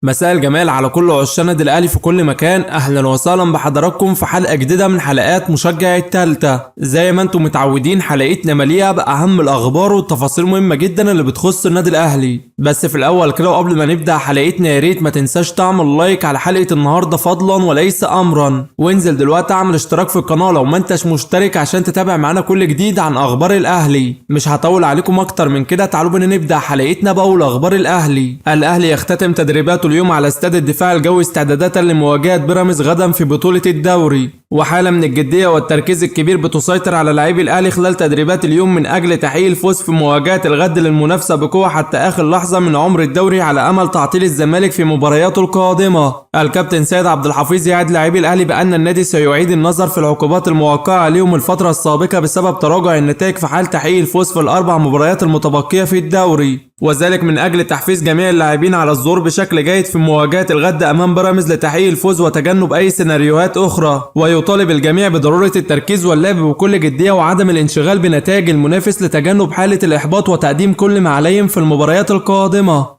مساء الجمال على كل عشاق النادي الاهلي في كل مكان. اهلا وسهلا بحضراتكم في حلقه جديده من حلقات مشجع التالتة. زي ما انتم متعودين حلقتنا مليئه باهم الاخبار والتفاصيل مهمه جدا اللي بتخص النادي الاهلي. بس في الاول كده وقبل ما نبدا حلقتنا يا ريت ما تنساش تعمل لايك على حلقه النهارده فضلا وليس امرا، وانزل دلوقتي اعمل اشتراك في القناه لو ما انتش مشترك عشان تتابع معانا كل جديد عن اخبار الاهلي. مش هطول عليكم اكتر من كده، تعالوا بينا نبدا حلقتنا باول اخبار الاهلي. الاهلي يختتم تدريباته اليوم على استاد الدفاع الجوي استعدادات لمواجهة بيراميدز غدا في بطولة الدوري، وحالة من الجدية والتركيز الكبير بتسيطر على لاعبي الاهلي خلال تدريبات اليوم من اجل تحقيق الفوز في مواجهة الغد للمنافسة بقوة حتى اخر لحظة من عمر الدوري على امل تعطيل الزمالك في مبارياته القادمة. الكابتن سيد عبد الحفيظ يعد لاعبي الاهلي بان النادي سيعيد النظر في العقوبات الموقعة عليهم الفترة السابقة بسبب تراجع النتائج في حال تحقيق الفوز في الاربع مباريات المتبقية في الدوري، وذلك من اجل تحفيز جميع اللاعبين على الظهور بشكل جيد في مواجهة الغد امام بيراميدز لتحقيق الفوز وتجنب اي سيناريوهات اخرى. ويطالب الجميع بضرورة التركيز واللعب بكل جدية وعدم الانشغال بنتائج المنافس لتجنب حالة الاحباط وتقديم كل ما عليهم في المباريات القادمة.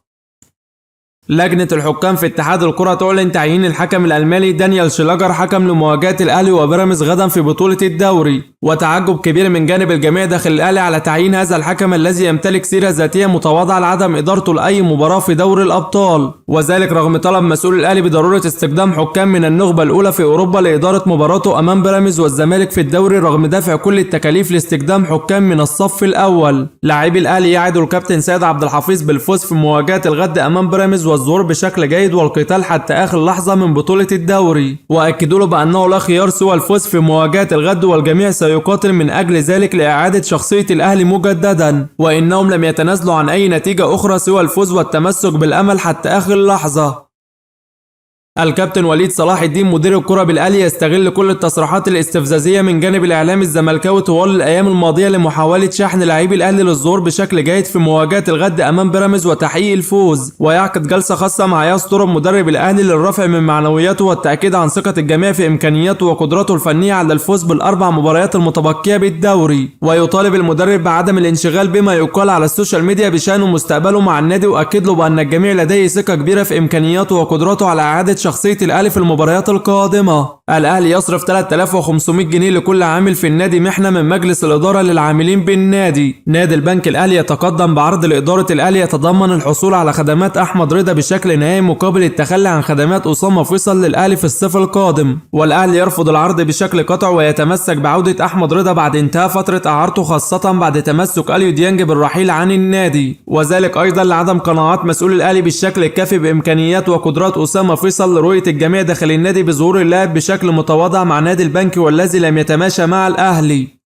لجنة الحكام في اتحاد الكرة تعلن تعيين الحكم الألماني دانيال شلاجر حكم لمواجهة الأهلي وبيراميدز غدا في بطولة الدوري، وتعجب كبير من جانب الجميع داخل الأهلي على تعيين هذا الحكم الذي يمتلك سيرة ذاتية متواضعة لعدم إدارته لأي مباراة في دوري الأبطال، وذلك رغم طلب مسؤول الأهلي بضرورة استخدام حكام من النخبة الأولى في أوروبا لإدارة مباراته أمام بيراميدز والزمالك في الدوري رغم دفع كل التكاليف لاستخدام حكام من الصف الأول. لاعبي الأهلي يعد الكابتن سيد عبد الحفيظ بالفوز في مواجهة الغد أمام بيراميدز والظهور بشكل جيد والقتال حتى آخر لحظة من بطولة الدوري، وأكدوا له بأنه لا خيار سوى الفوز في مواجهة الغد والجميع سيقاتل من أجل ذلك لإعادة شخصية الأهلي مجددا، وإنهم لم يتنازلوا عن أي نتيجة أخرى سوى الفوز والتمسك بالأمل حتى آخر لحظة. الكابتن وليد صلاح الدين مدير الكرة بالأهلي يستغل كل التصريحات الاستفزازية من جانب الإعلام الزملكاوي طوال الأيام الماضية لمحاولة شحن لاعبي الأهلي للظهور بشكل جيد في مواجهة الغد أمام بيراميدز وتحقيق الفوز، ويعقد جلسة خاصة مع ياس تراب مدرب الأهلي للرفع من معنوياته والتأكيد عن ثقة الجميع في إمكانياته وقدراته الفنية على الفوز بالأربع مباريات المتبقية بالدوري، ويطالب المدرب بعدم الانشغال بما يقال على السوشيال ميديا بشأن مستقبله مع النادي، وأكد له بأن الجميع لديه ثقة كبيرة في إمكانياته وقدراته على إعادة شخصية الأهلي في المباريات القادمة. الأهلي يصرف 3500 جنيه لكل عامل في النادي محنة من مجلس الإدارة للعاملين بالنادي. نادي البنك الأهلي يتقدم بعرض لإدارة الأهلي يتضمن الحصول على خدمات أحمد رضا بشكل نهائي مقابل التخلي عن خدمات أسامة فيصل للأهلي في الصيف القادم، والأهلي يرفض العرض بشكل قطعي ويتمسك بعودة أحمد رضا بعد انتهاء فترة إعارته خاصة بعد تمسك أليو ديانج بالرحيل عن النادي، وذلك أيضا لعدم قناعات مسؤول الأهلي بالشكل الكافي بإمكانيات وقدرات أسامة فيصل لرؤية الجميع داخل النادي بظهور اللاعب بشكل متواضع مع نادي البنك والذي لم يتماشى مع الأهلي.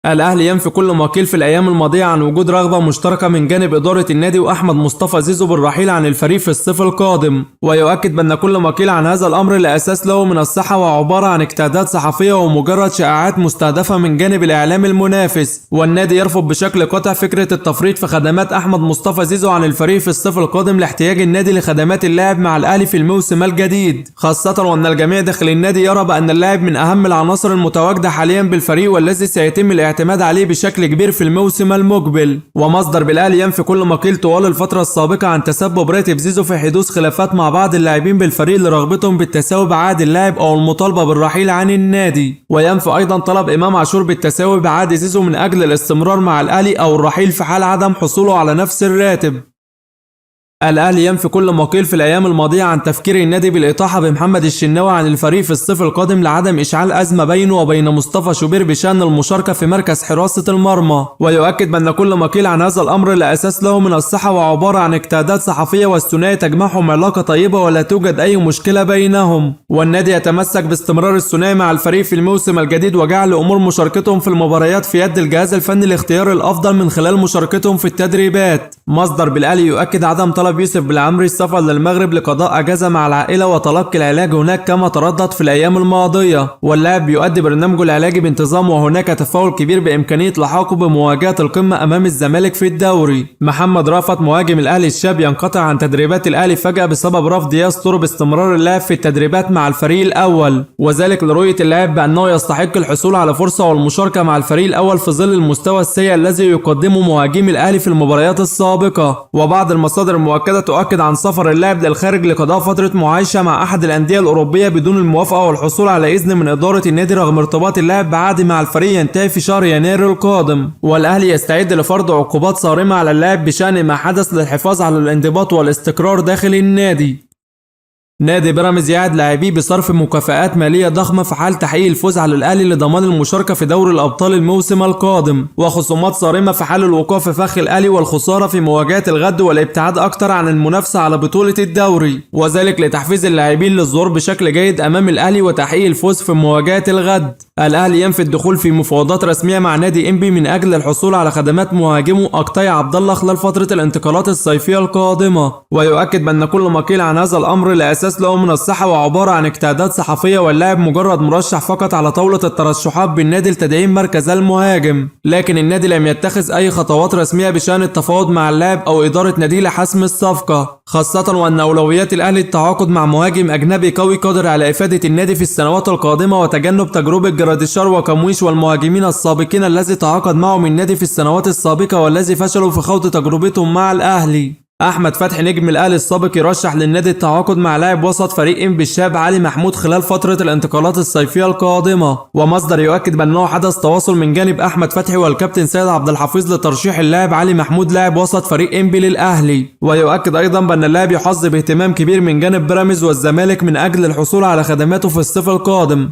الأهلي ينفي كل ما قيل في الأيام الماضية عن وجود رغبة مشتركة من جانب إدارة النادي وأحمد مصطفى زيزو بالرحيل عن الفريق في الصيف القادم، ويؤكد بأن كل ما قيل عن هذا الأمر لا أساس له من الصحة وعبارة عن اجتهادات صحفية ومجرد شائعات مستهدفة من جانب الإعلام المنافس، والنادي يرفض بشكل قاطع فكرة التفريط في خدمات أحمد مصطفى زيزو عن الفريق في الصيف القادم لاحتياج النادي لخدمات اللاعب مع الأهلي في الموسم الجديد، خاصة وأن الجميع داخل النادي يرى بأن اللاعب من أهم العناصر المتواجدة حاليا بالفريق والذي سيتم الاعتماد عليه بشكل كبير في الموسم المقبل. ومصدر بالأهلي ينفي كل ما قيل طوال الفترة السابقة عن تسبب راتب زيزو في حدوث خلافات مع بعض اللاعبين بالفريق لرغبتهم بالتساوي بعقد اللاعب أو المطالبة بالرحيل عن النادي، وينفي أيضا طلب إمام عاشور بالتساوي بعقد زيزو من أجل الاستمرار مع الأهلي أو الرحيل في حال عدم حصوله على نفس الراتب. الأهلي ينفي كل ما قيل في الأيام الماضية عن تفكير النادي بالإطاحة بمحمد الشناوي عن الفريق في الصيف القادم لعدم إشعال أزمة بينه وبين مصطفى شوبير بشأن المشاركة في مركز حراسة المرمى، ويؤكد بأن كل ما قيل عن هذا الأمر لا أساس له من الصحة وعبارة عن اجتهادات صحفية والثنائي تجمعهم علاقة طيبة ولا توجد أي مشكلة بينهم، والنادي يتمسك باستمرار الثنائي مع الفريق في الموسم الجديد وجعل أمور مشاركتهم في المباريات في يد الجهاز الفني لاختيار الأفضل من خلال مشاركتهم في التدريبات. مصدر بالأهلي يؤكد عدم طلب يوسف بالعمري السفر للمغرب لقضاء اجازه مع العائله وتلقي العلاج هناك كما تردد في الايام الماضيه، واللاعب بيؤدي برنامجه العلاجي بانتظام وهناك تفاؤل كبير بامكانيه لحاقه بمواجهه القمه امام الزمالك في الدوري. محمد رافت مهاجم الاهلي الشاب ينقطع عن تدريبات الاهلي فجاه بسبب رفض ياس تراب استمرار اللاعب في التدريبات مع الفريق الاول، وذلك لرؤيه اللاعب بانه يستحق الحصول على فرصه والمشاركه مع الفريق الاول في ظل المستوى السيء الذي يقدمه مهاجم الاهلي في المباريات السابقه. وبعض المصادر مؤكدة تؤكد عن سفر اللاعب للخارج لقضاء فترة معايشة مع أحد الأندية الأوروبية بدون الموافقة والحصول على إذن من إدارة النادي رغم ارتباط اللاعب بعقد مع الفريق ينتهي في شهر يناير القادم. والأهلي يستعد لفرض عقوبات صارمة على اللاعب بشأن ما حدث للحفاظ على الانضباط والاستقرار داخل النادي. نادي بيراميدز يعد لاعبيه بصرف مكافآت مالية ضخمة في حال تحقيق الفوز على الأهلي لضمان المشاركة في دوري الأبطال الموسم القادم، وخصومات صارمة في حال الوقوع في فخ الأهلي والخسارة في مواجهة الغد والابتعاد أكثر عن المنافسة على بطولة الدوري، وذلك لتحفيز اللاعبين للظهور بشكل جيد أمام الأهلي وتحقيق الفوز في مواجهة الغد. الأهلي ينفي الدخول في مفاوضات رسمية مع نادي إنبي من أجل الحصول على خدمات مهاجمه أقطاي عبد الله خلال فترة الانتقالات الصيفية القادمة، ويؤكد بأن كل ما قيل عن هذا الأمر لأساس له من الصحة وعبارة عن اجتهادات صحفية، واللاعب مجرد مرشح فقط على طاولة الترشحات بالنادي لتدعيم مركز المهاجم، لكن النادي لم يتخذ أي خطوات رسمية بشأن التفاوض مع اللاعب أو إدارة ناديه لحسم الصفقة، خاصة وأن أولويات الأهلي التعاقد مع مهاجم أجنبي قوي قادر على إفادة النادي في السنوات القادمة وتجنب تجربة جراديشار وكمويش والمهاجمين السابقين الذي تعاقد معهم النادي في السنوات السابقة والذي فشلوا في خوض تجربتهم مع الأهلي. أحمد فتحي نجم الأهلي السابق يرشح للنادي التعاقد مع لاعب وسط فريق إنبي الشاب علي محمود خلال فترة الانتقالات الصيفية القادمة، ومصدر يؤكد بأنه حدث تواصل من جانب أحمد فتحي والكابتن سيد عبد الحفيظ لترشيح اللاعب علي محمود لاعب وسط فريق إنبي للأهلي، ويؤكد أيضا بأن اللاعب يحظى باهتمام كبير من جانب بيراميدز والزمالك من أجل الحصول على خدماته في الصيف القادم.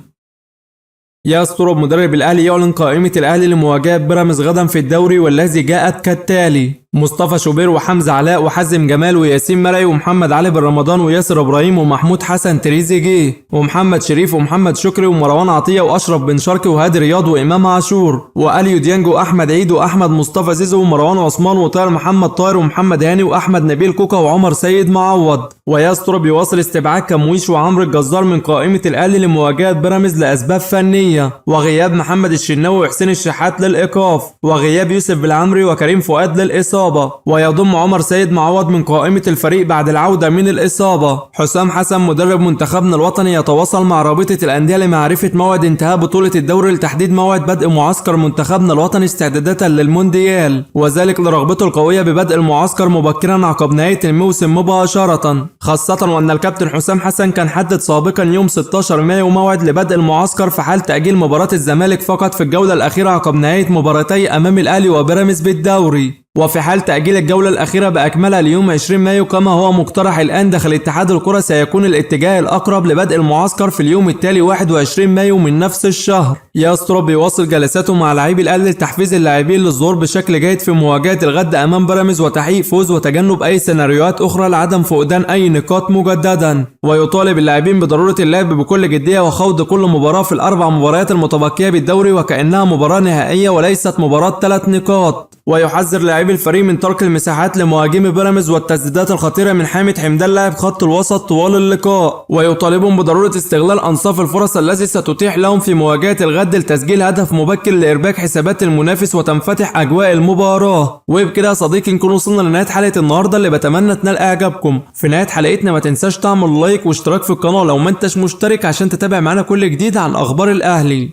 يستر مدرب الأهلي يعلن قائمة الأهلي لمواجهة بيراميدز غدا في الدوري، والذي جاءت كالتالي: مصطفى شوبير وحمزة علاء وحازم جمال وياسين مرعي ومحمد علي بن رمضان وياسر إبراهيم ومحمود حسن تريزيجيه ومحمد شريف ومحمد شكري ومروان عطية وأشرف بن شرقي وهادي رياض وإمام عاشور وأليو ديانج وأحمد عيد وأحمد مصطفى زيزو ومروان عثمان وطاهر محمد طاهر ومحمد هاني وأحمد نبيل كوكا وعمر سيد معوض. ويستر بيواصل استبعاد كمويش وعمرو الجزار من قائمة الأهلي لمواجهة بيراميدز لأسباب فنية، وغياب محمد الشناوي وحسين الشحات للإيقاف، وغياب يوسف بالعمري وكريم فؤاد للإصابة، ويضم عمر سيد معوض من قائمة الفريق بعد العودة من الإصابة. حسام حسن مدرب منتخبنا الوطني يتواصل مع رابطة الأندية لمعرفة موعد انتهاء بطولة الدوري لتحديد موعد بدء معسكر منتخبنا الوطني استعدادات للمونديال، وذلك لرغبته القوية ببدء المعسكر مبكرا عقب نهاية الموسم مباشرة، خاصة وأن الكابتن حسام حسن كان حدد سابقا يوم 16 مايو موعد لبدء المعسكر في حال تأجيل مباراة الزمالك فقط في الجولة الأخيرة عقب نهاية مباراتي أمام الأهلي وبيراميدز بالدوري، وفي حال تأجيل الجولة الأخيرة بأكملها ليوم 20 مايو كما هو مقترح الآن داخل اتحاد الكرة، سيكون الاتجاه الأقرب لبدء المعسكر في اليوم التالي 21 مايو من نفس الشهر. يستر بيواصل جلساته مع لاعبي الأهلي لتحفيز اللاعبين للظهور بشكل جيد في مواجهة الغد أمام بيراميدز وتحقيق فوز وتجنب أي سيناريوهات أخرى لعدم فقدان أي نقاط مجددا، ويطالب اللاعبين بضرورة اللعب بكل جدية وخوض كل مباراة في الأربع مباريات المتبقية بالدوري وكأنها مباراة نهائية وليست مباراة 3 نقاط، ويحذر لاعبي الفريق من ترك المساحات لمهاجمي بيراميدز والتسديدات الخطيرة من حامد حمدان لاعب خط الوسط طوال اللقاء، ويطالبهم بضرورة استغلال أنصاف الفرص التي ستتيح لهم في مواجهة الغد لتسجيل هدف مبكر لإرباك حسابات المنافس وتنفتح أجواء المباراة. وبكده يا صديقي نكون وصلنا لنهاية حلقة النهاردة اللي بتمنى تنال إعجابكم. في نهاية حلقتنا ما تنساش تعمل لايك واشتراك في القناة لو ما انتش مشترك عشان تتابع معنا كل جديد عن أخبار الأهلي.